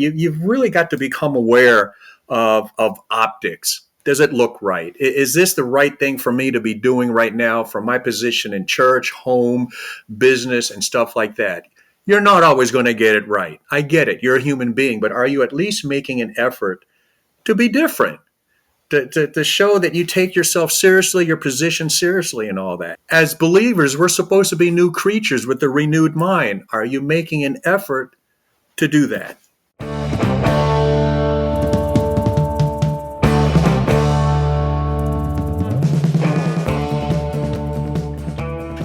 You've really got to become aware of optics. Does it look right? Is this the right thing for me to be doing right now from my position in church, home, business, and stuff like that? You're not always going to get it right. I get it. You're a human being, but are you at least making an effort to be different? To show that you take yourself seriously, your position seriously, and all that. As believers, we're supposed to be new creatures with a renewed mind. Are you making an effort to do that?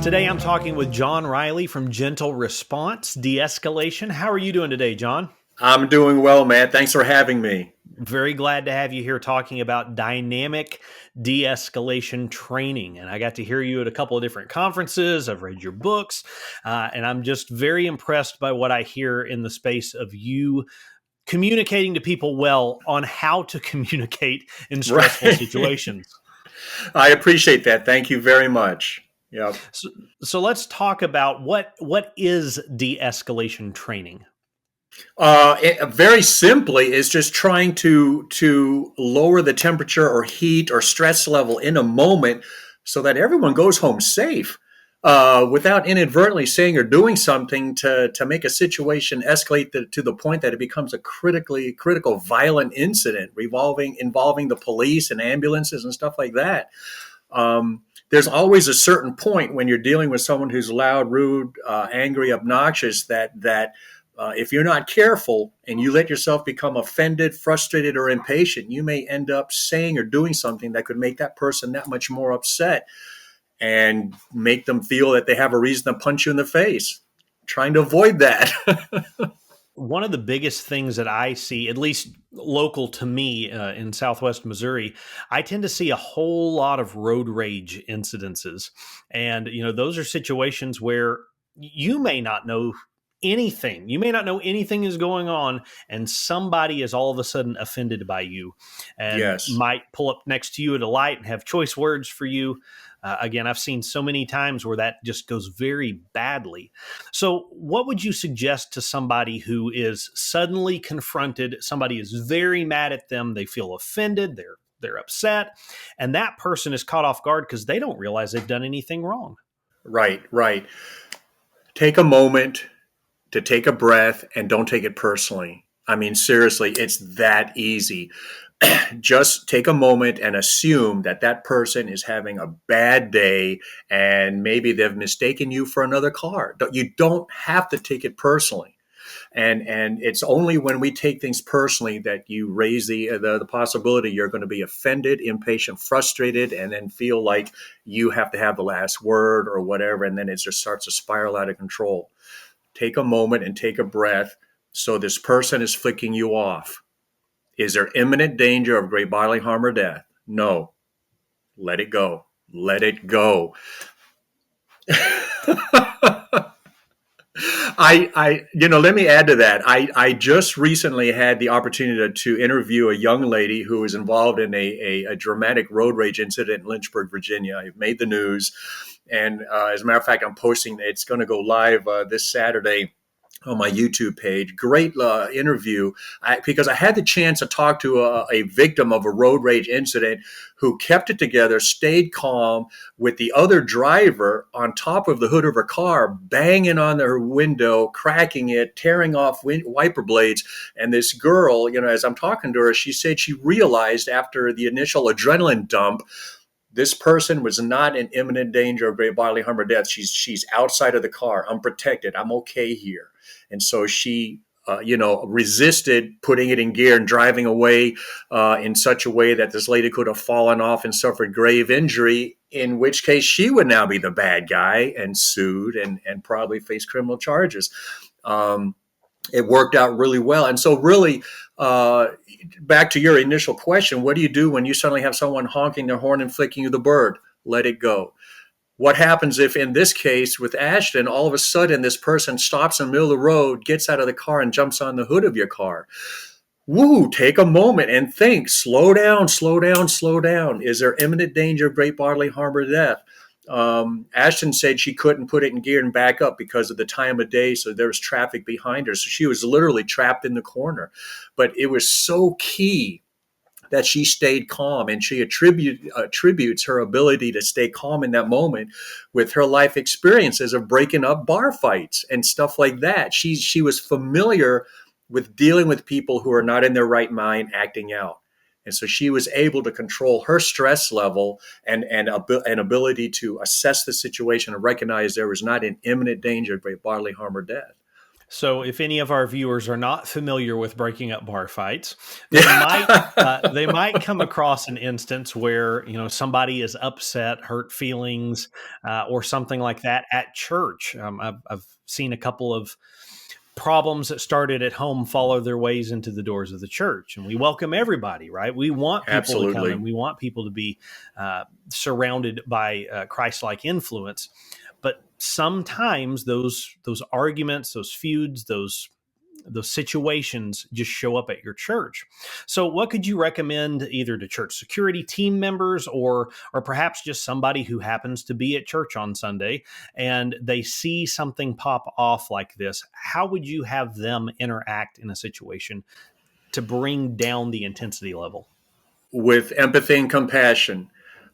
Today I'm talking with John Riley from Gentle Response, De-escalation. How are you doing today, John? I'm doing well, man. Thanks for having me. Very glad to have you here talking about dynamic de-escalation training. And I got to hear you at a couple of different conferences. I've read your books, and I'm just very impressed by what I hear in the space of you communicating to people well on how to communicate in stressful situations. I appreciate that. Thank you very much. Yeah. So let's talk about what is de-escalation training. Very simply, is just trying to lower the temperature or heat or stress level in a moment so that everyone goes home safe, without inadvertently saying or doing something to make a situation escalate to the point that it becomes a critical, violent incident involving the police and ambulances and stuff like that. There's always a certain point when you're dealing with someone who's loud, rude, angry, obnoxious, that if you're not careful and you let yourself become offended, frustrated, or impatient, you may end up saying or doing something that could make that person that much more upset and make them feel that they have a reason to punch you in the face. Trying to avoid that. One of the biggest things that I see, at least local to me in Southwest Missouri, I tend to see a whole lot of road rage incidences. And, those are situations where you may not know anything. You may not know anything is going on, and somebody is all of a sudden offended by you and Yes. might pull up next to you at a light and have choice words for you. Again, I've seen so many times where that just goes very badly. So what would you suggest to somebody who is suddenly confronted? Somebody is very mad at them. They feel offended. They're upset. And that person is caught off guard because they don't realize they've done anything wrong. Right. Take a moment to take a breath and don't take it personally. I mean, seriously, it's that easy. Just take a moment and assume that person is having a bad day and maybe they've mistaken you for another car. You don't have to take it personally. And it's only when we take things personally that you raise the possibility you're going to be offended, impatient, frustrated, and then feel like you have to have the last word or whatever. And then it just starts to spiral out of control. Take a moment and take a breath. So this person is flicking you off. Is there imminent danger of great bodily harm or death? No. Let it go. Let it go. Let me add to that. I just recently had the opportunity to interview a young lady who was involved in a dramatic road rage incident in Lynchburg, Virginia. It made the news. And as a matter of fact, I'm posting, it's going to go live this Saturday on my YouTube page. Great interview, because I had the chance to talk to a victim of a road rage incident who kept it together, stayed calm with the other driver on top of the hood of her car, banging on her window, cracking it, tearing off wiper blades. And this girl, as I'm talking to her, she said she realized after the initial adrenaline dump, this person was not in imminent danger of great bodily harm or death. She's outside of the car, unprotected. I'm okay here. And so she, resisted putting it in gear and driving away in such a way that this lady could have fallen off and suffered grave injury, in which case she would now be the bad guy and sued and probably face criminal charges. It worked out really well. And so really, back to your initial question, what do you do when you suddenly have someone honking their horn and flicking you the bird? Let it go. What happens if, in this case with Ashton, all of a sudden this person stops in the middle of the road, gets out of the car, and jumps on the hood of your car? Take a moment and think. Slow down. Is there imminent danger of great bodily harm or death? Ashton said she couldn't put it in gear and back up because of the time of day. So there was traffic behind her. So she was literally trapped in the corner. But it was so key that she stayed calm, and she attributes her ability to stay calm in that moment with her life experiences of breaking up bar fights and stuff like that. She was familiar with dealing with people who are not in their right mind acting out. And so she was able to control her stress level and ability to assess the situation and recognize there was not an imminent danger of bodily harm or death. So, if any of our viewers are not familiar with breaking up bar fights, they might come across an instance where somebody is upset, hurt feelings, or something like that at church. I've seen a couple of problems that started at home follow their ways into the doors of the church, and we welcome everybody, right? We want people to come, and Absolutely. we want people to be surrounded by Christ-like influence. But sometimes those arguments, those feuds, those situations just show up at your church. So what could you recommend either to church security team members or perhaps just somebody who happens to be at church on Sunday and they see something pop off like this? How would you have them interact in a situation to bring down the intensity level? With empathy and compassion,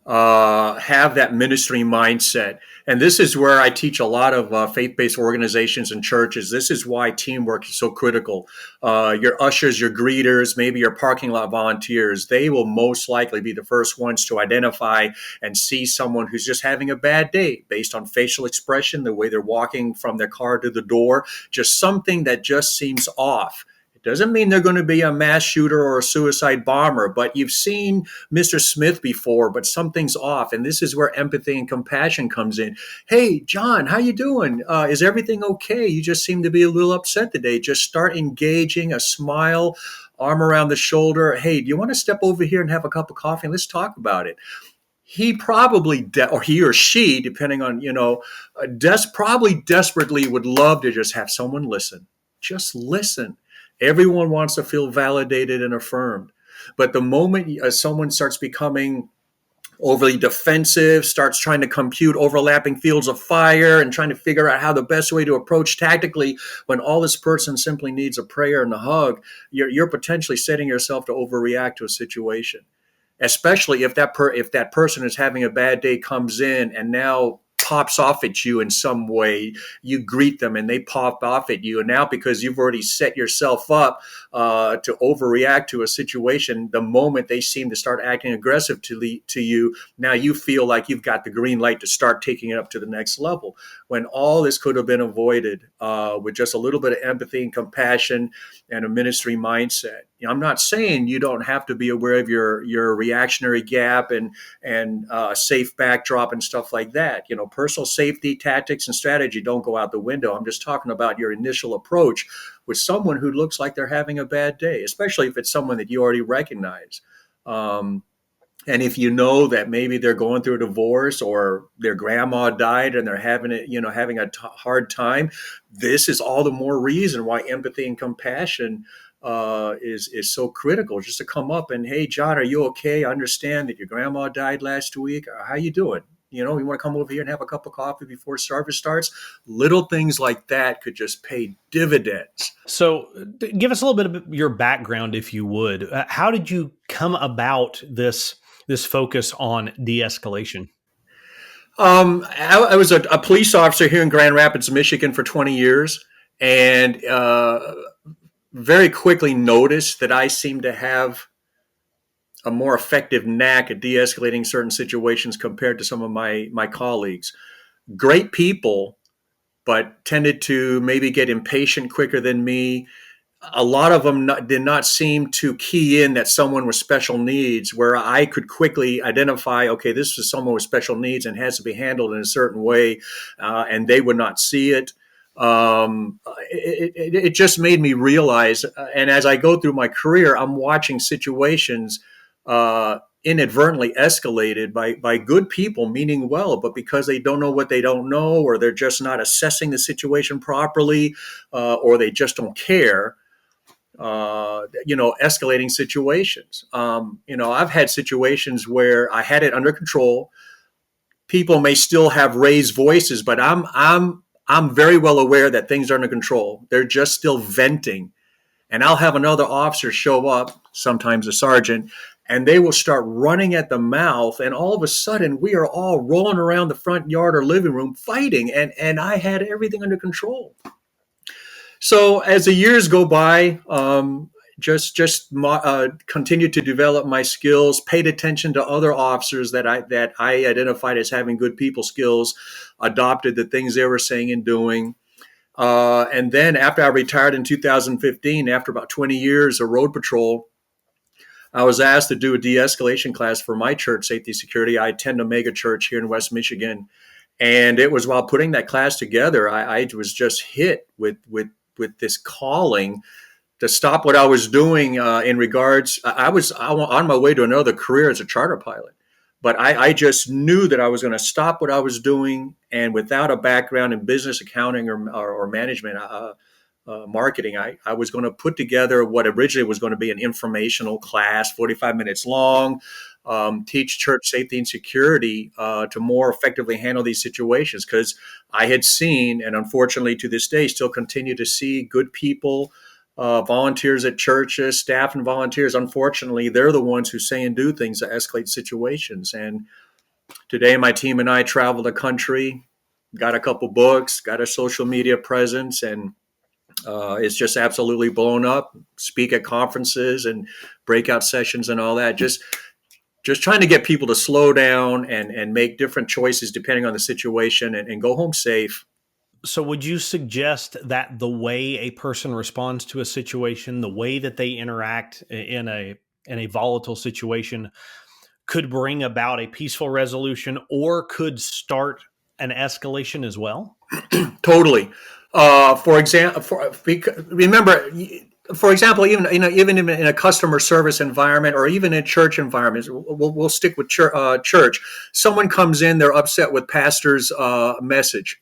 have that ministry mindset. And this is where I teach a lot of faith based organizations and churches. This is why teamwork is so critical. Your ushers, your greeters, maybe your parking lot volunteers, they will most likely be the first ones to identify and see someone who's just having a bad day based on facial expression, the way they're walking from their car to the door, just something that just seems off. Doesn't mean they're going to be a mass shooter or a suicide bomber, but you've seen Mr. Smith before, but something's off. And this is where empathy and compassion comes in. Hey, John, how you doing? Is everything okay? You just seem to be a little upset today. Just start engaging, a smile, arm around the shoulder. Hey, do you want to step over here and have a cup of coffee? And let's talk about it. He probably, or he or she, depending on, probably desperately would love to just have someone listen. Just listen. Everyone wants to feel validated and affirmed. But the moment someone starts becoming overly defensive, starts trying to compute overlapping fields of fire and trying to figure out how the best way to approach tactically when all this person simply needs a prayer and a hug, you're potentially setting yourself to overreact to a situation, especially if that person is having a bad day, comes in and now pops off at you in some way. You greet them and they pop off at you, and now because you've already set yourself up to overreact to a situation, the moment they seem to start acting aggressive to you, now you feel like you've got the green light to start taking it up to the next level, when all this could have been avoided with just a little bit of empathy and compassion and a ministry mindset. I'm not saying you don't have to be aware of your reactionary gap and a safe backdrop and stuff like that. Personal safety tactics and strategy don't go out the window. I'm just talking about your initial approach with someone who looks like they're having a bad day, especially if it's someone that you already recognize. And if you know that maybe they're going through a divorce or their grandma died and they're having a hard time, this is all the more reason why empathy and compassion is so critical. Just to come up and, hey, John, are you okay? I understand that your grandma died last week. How you doing? You want to come over here and have a cup of coffee before service starts? Little things like that could just pay dividends. So, give us a little bit of your background, if you would. How did you come about this focus on de-escalation? I was a police officer here in Grand Rapids, Michigan for 20 years, and very quickly noticed that I seemed to have a more effective knack at de-escalating certain situations compared to some of my colleagues. Great people, but tended to maybe get impatient quicker than me. A lot of them did not seem to key in that someone with special needs, where I could quickly identify, okay, this is someone with special needs and has to be handled in a certain way, and they would not see it. It just made me realize, and as I go through my career, I'm watching situations inadvertently escalated by good people meaning well, but because they don't know what they don't know, or they're just not assessing the situation properly, or they just don't care, escalating situations. I've had situations where I had it under control. people may still have raised voices, but I'm very well aware that things are under control. They're just still venting. And I'll have another officer show up, sometimes a sergeant, and they will start running at the mouth. And all of a sudden, we are all rolling around the front yard or living room fighting. And I had everything under control. So as the years go by, continued to develop my skills, paid attention to other officers that I identified as having good people skills, adopted the things they were saying and doing. And then after I retired in 2015, after about 20 years of road patrol, I was asked to do a de-escalation class for my church, Safety Security. I attend a mega church here in West Michigan. And it was while putting that class together, I was just hit with this calling to stop what I was doing in regards. I was on my way to another career as a charter pilot, but I just knew that I was going to stop what I was doing, and without a background in business accounting or management, marketing, I was going to put together what originally was going to be an informational class, 45 minutes long, teach church safety and security to more effectively handle these situations. Because I had seen, and unfortunately to this day, still continue to see good people, volunteers at churches, staff and volunteers. Unfortunately, they're the ones who say and do things that escalate situations. And today, my team and I travel the country, got a couple books, got a social media presence, and it's just absolutely blown up. Speak at conferences and breakout sessions and all that. Just trying to get people to slow down and make different choices depending on the situation and go home safe. So, would you suggest that the way a person responds to a situation, the way that they interact in a volatile situation, could bring about a peaceful resolution or could start an escalation as well? Totally. For example, remember, for example, even in a customer service environment or even in church environments, we'll stick with church. Someone comes in, they're upset with pastor's message.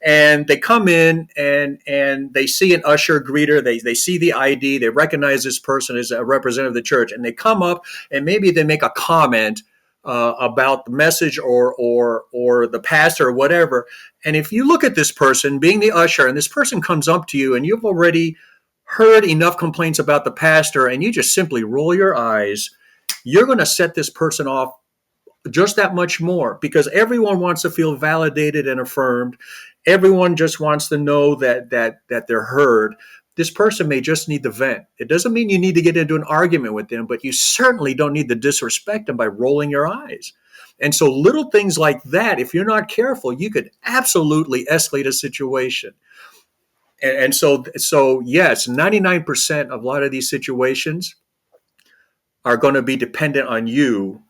And they come in and they see an usher greeter, they see the ID, they recognize this person as a representative of the church, and they come up and maybe they make a comment about the message or the pastor or whatever. And if you look at this person being the usher, and this person comes up to you, and you've already heard enough complaints about the pastor, and you just simply roll your eyes, you're going to set this person off just that much more, because everyone wants to feel validated and affirmed. Everyone just wants to know that they're heard. This person may just need the vent. It doesn't mean you need to get into an argument with them, but you certainly don't need to disrespect them by rolling your eyes. And so little things like that, if you're not careful, you could absolutely escalate a situation. And so yes, 99% of a lot of these situations are going to be dependent on you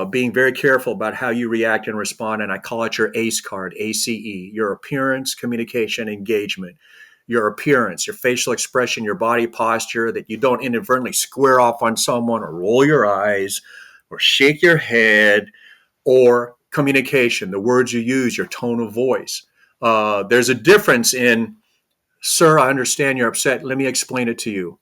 being very careful about how you react and respond. And I call it your ACE card, ACE, your appearance, communication, engagement. Your appearance, your facial expression, your body posture, that you don't inadvertently square off on someone or roll your eyes or shake your head, or communication, the words you use, your tone of voice. There's a difference in, sir, I understand you're upset. Let me explain it to you.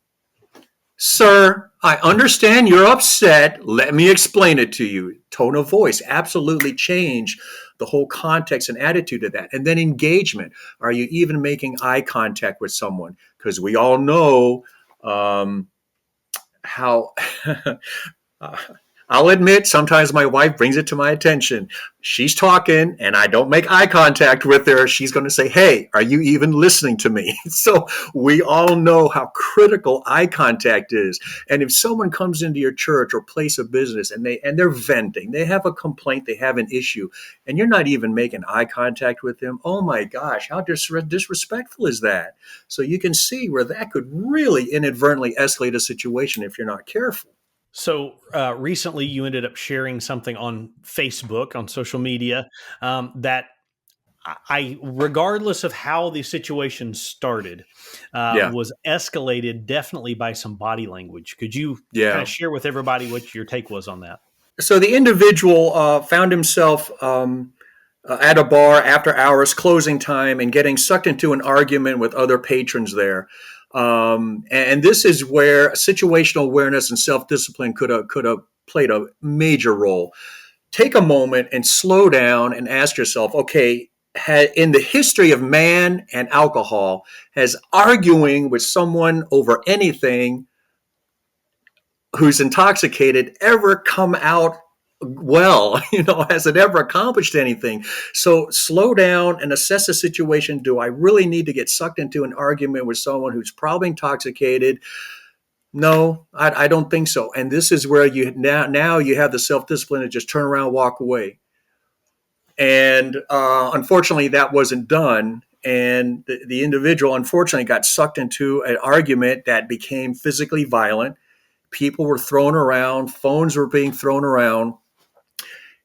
Sir, I understand you're upset. Let me explain it to you. Tone of voice absolutely change the whole context and attitude of that. And then engagement. Are you even making eye contact with someone? Because we all know how I'll admit, sometimes my wife brings it to my attention. She's talking and I don't make eye contact with her. She's going to say, hey, are you even listening to me? So we all know how critical eye contact is. And if someone comes into your church or place of business and they're venting, they have a complaint, they have an issue, and you're not even making eye contact with them, oh my gosh, how disrespectful is that? So you can see where that could really inadvertently escalate a situation if you're not careful. So recently, you ended up sharing something on Facebook, on social media, that regardless of how the situation started, Yeah. was escalated definitely by some body language. Could you kind Yeah. of share with everybody what your take was on that? So the individual found himself at a bar after hours, closing time, and getting sucked into an argument with other patrons there. And this is where situational awareness and self-discipline could have played a major role. take a moment and slow down and ask yourself, okay, in the history of man and alcohol, has arguing with someone over anything who's intoxicated ever come out well? Has it ever accomplished anything? So slow down and assess the situation. Do I really need to get sucked into an argument with someone who's probably intoxicated? No, I don't think so. And this is where you now you have the self-discipline to just turn around, walk away. And unfortunately, that wasn't done. And the individual, unfortunately, got sucked into an argument that became physically violent. People were thrown around, phones were being thrown around.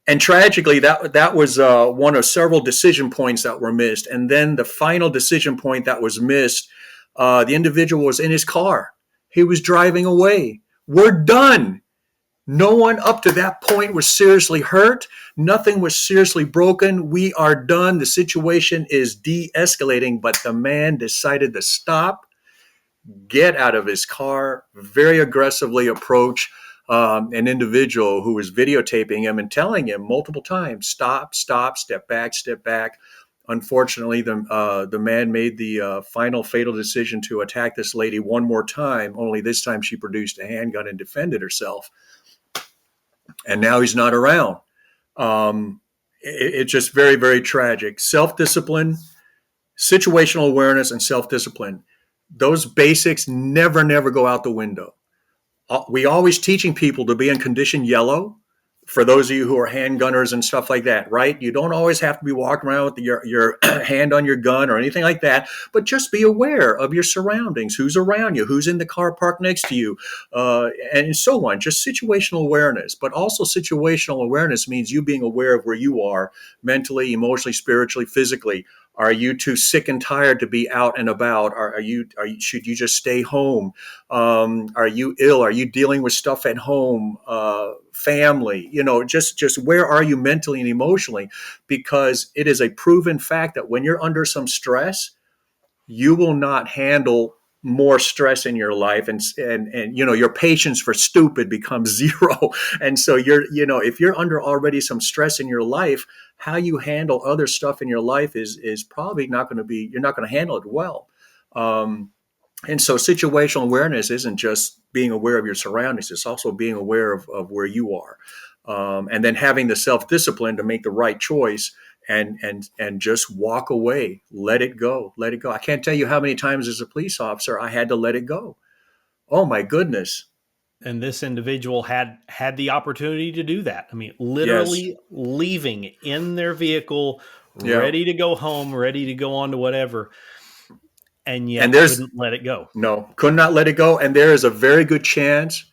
And tragically, that was one of several decision points that were missed. And then the final decision point that was missed, the individual was in his car. He was driving away. We're done. No one up to that point was seriously hurt. Nothing was seriously broken. We are done. The situation is de-escalating, but the man decided to stop, get out of his car, very aggressively approach an individual who was videotaping him and telling him multiple times, stop, stop, step back, step back. Unfortunately, the man made the final fatal decision to attack this lady one more time, only this time she produced a handgun and defended herself. And now he's not around. It's just very, very tragic. Self-discipline, situational awareness, and self-discipline. Those basics never, never go out the window. We always teaching people to be in condition yellow. For those of you who are handgunners and stuff like that, right? You don't always have to be walking around with your hand on your gun or anything like that, but just be aware of your surroundings, who's around you, who's in the car parked next to you, and so on. Just situational awareness, but also situational awareness means you being aware of where you are mentally, emotionally, spiritually, physically. Are you too sick and tired to be out and about? Should you just stay home? Are you ill? Are you dealing with stuff at home? Family, just where are you mentally and emotionally? Because it is a proven fact that when you're under some stress, you will not handle more stress in your life, and your patience for stupid becomes zero. And so if you're under already some stress in your life, how you handle other stuff in your life is probably not going to be, you're not going to handle it well. And so situational awareness isn't just being aware of your surroundings, it's also being aware of where you are. And then having the self-discipline to make the right choice and just walk away, let it go, let it go. I can't tell you how many times as a police officer I had to let it go. Oh my goodness. And this individual had the opportunity to do that. I mean, Yes. literally leaving in their vehicle, Yeah. ready to go home, ready to go on to whatever, and And yet there's couldn't let it go. no, could not let it go. And there is a very good chance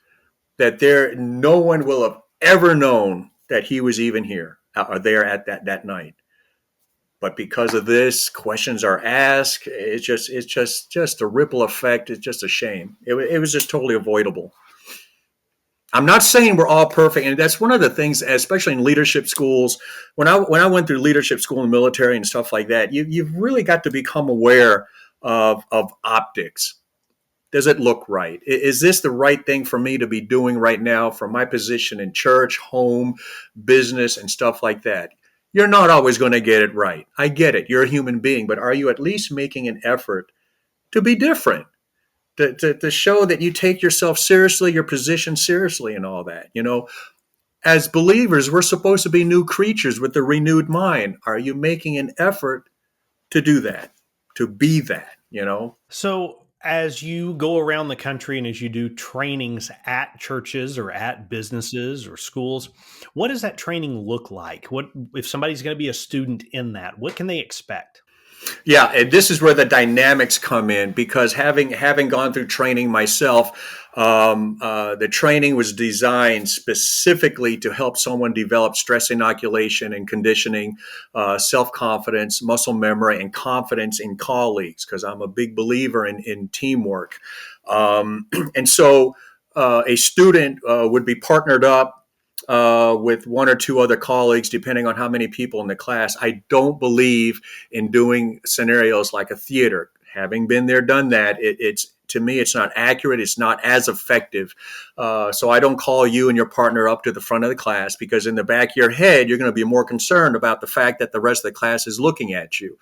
that no one will have ever known that he was even here or there at that night. But because of this, questions are asked. It's just a ripple effect. It's just a shame. It was just totally avoidable. I'm not saying we're all perfect, and that's one of the things, especially in leadership schools. When I went through leadership school in the military and stuff like that, you've really got to become aware of optics. Does it look right? Is this the right thing for me to be doing right now from my position in church, home, business, and stuff like that? You're not always going to get it right. I get it. You're a human being, but are you at least making an effort to be different? To show that you take yourself seriously, your position seriously, and all that. As believers, we're supposed to be new creatures with a renewed mind. Are you making an effort to do that, to be that? So, as you go around the country and as you do trainings at churches or at businesses or schools, what does that training look like? What if somebody's going to be a student in that? What can they expect? Yeah, and this is where the dynamics come in because having gone through training myself, the training was designed specifically to help someone develop stress inoculation and conditioning, self confidence, muscle memory, and confidence in colleagues. Because I'm a big believer in teamwork, and so a student would be partnered up with one or two other colleagues, depending on how many people in the class. I don't believe in doing scenarios like a theater. Having been there, done that, it's to me, it's not accurate. It's not as effective. So I don't call you and your partner up to the front of the class, because in the back of your head, you're going to be more concerned about the fact that the rest of the class is looking at you.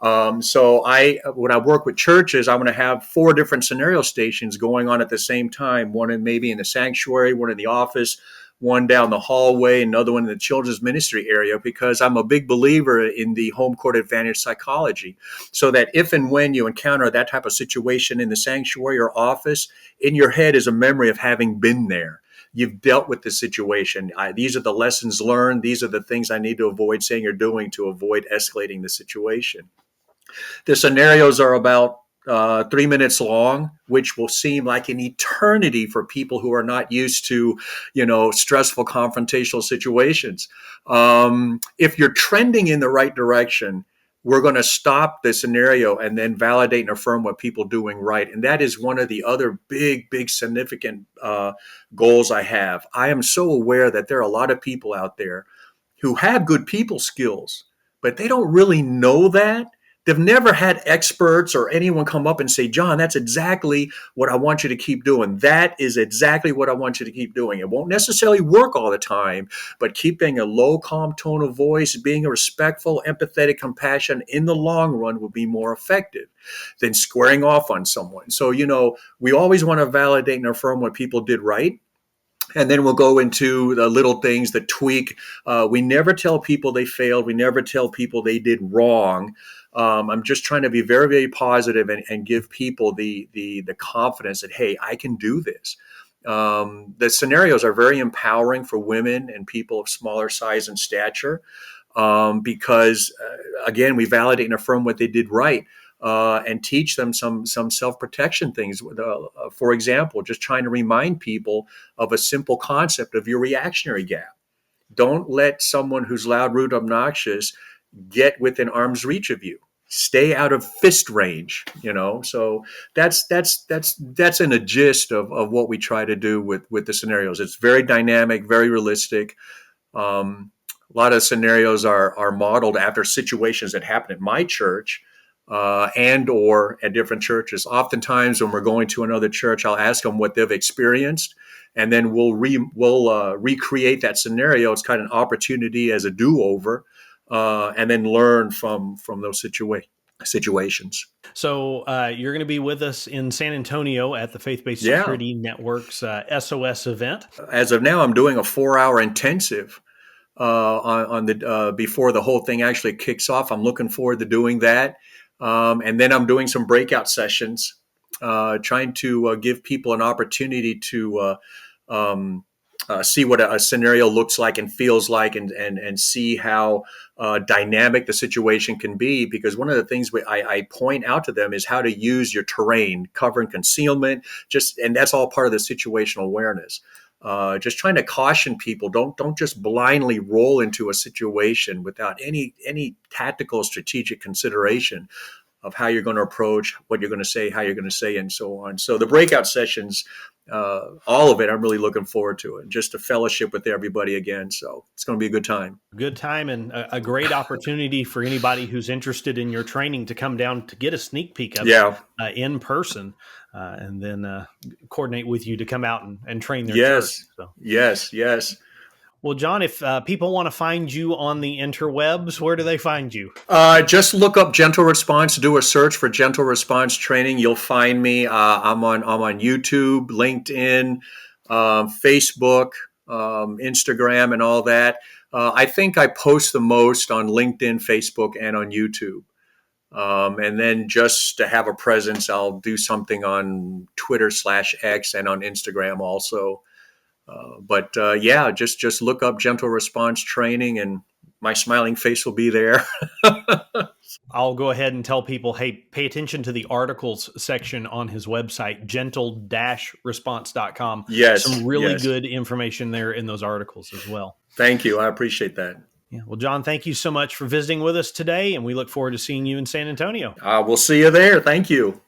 When I work with churches, I'm going to have 4 different scenario stations going on at the same time. One maybe in the sanctuary, one in the office, one down the hallway, another one in the children's ministry area, because I'm a big believer in the home court advantage psychology. So that if and when you encounter that type of situation in the sanctuary or office, in your head is a memory of having been there. You've dealt with the situation. These are the lessons learned. These are the things I need to avoid saying or doing to avoid escalating the situation. The scenarios are about 3 minutes long, which will seem like an eternity for people who are not used to, stressful confrontational situations. If you're trending in the right direction, we're going to stop the scenario and then validate and affirm what people are doing right. And that is one of the other big, significant goals I have. I am so aware that there are a lot of people out there who have good people skills, but they don't really know that. They've never had experts or anyone come up and say, John, that's exactly what I want you to keep doing. That is exactly what I want you to keep doing. It won't necessarily work all the time, but keeping a low, calm tone of voice, being a respectful, empathetic, compassion in the long run will be more effective than squaring off on someone. So, we always want to validate and affirm what people did right. And then we'll go into the little things, the tweak. We never tell people they failed. We never tell people they did wrong. I'm just trying to be very, very positive and give people the confidence that, hey, I can do this. The scenarios are very empowering for women and people of smaller size and stature, because, again, we validate and affirm what they did right. And teach them some self-protection things. For example, just trying to remind people of a simple concept of your reactionary gap. Don't let someone who's loud, rude, obnoxious get within arm's reach of you. Stay out of fist range. So that's in a gist of what we try to do with the scenarios. It's very dynamic, very realistic. A lot of scenarios are modeled after situations that happen at my church, and or at different churches. Oftentimes, when we're going to another church, I'll ask them what they've experienced, and then we'll recreate that scenario. It's kind of an opportunity as a do-over, and then learn from those situations. So you're going to be with us in San Antonio at the Faith-Based Yeah. Security Network's SOS event. As of now, I'm doing a 4-hour intensive on the before the whole thing actually kicks off. I'm looking forward to doing that. And then I'm doing some breakout sessions, trying to give people an opportunity to see what a scenario looks like and feels like, and see how dynamic the situation can be. Because one of the things I point out to them is how to use your terrain, cover and concealment, and that's all part of the situational awareness. Just trying to caution people, don't just blindly roll into a situation without any tactical, strategic consideration of how you're going to approach, what you're going to say, how you're going to say, and so on. So the breakout sessions, all of it, I'm really looking forward to it. Just a fellowship with everybody again. So it's going to be a good time. Good time, and a great opportunity for anybody who's interested in your training to come down to get a sneak peek of it in person, and then coordinate with you to come out and train their church. So. Yes. Well, John, if people want to find you on the interwebs, where do they find you? Just look up Gentle Response. Do a search for Gentle Response Training. You'll find me. I'm on YouTube, LinkedIn, Facebook, Instagram, and all that. I think I post the most on LinkedIn, Facebook, and on YouTube. And then just to have a presence, I'll do something on Twitter/X and on Instagram also. But just look up Gentle Response Training, and my smiling face will be there. I'll go ahead and tell people, hey, pay attention to the articles section on his website, gentle-response.com. Yes. Some really good information there in those articles as well. Thank you. I appreciate that. Yeah. Well, John, thank you so much for visiting with us today, and we look forward to seeing you in San Antonio. We'll see you there. Thank you.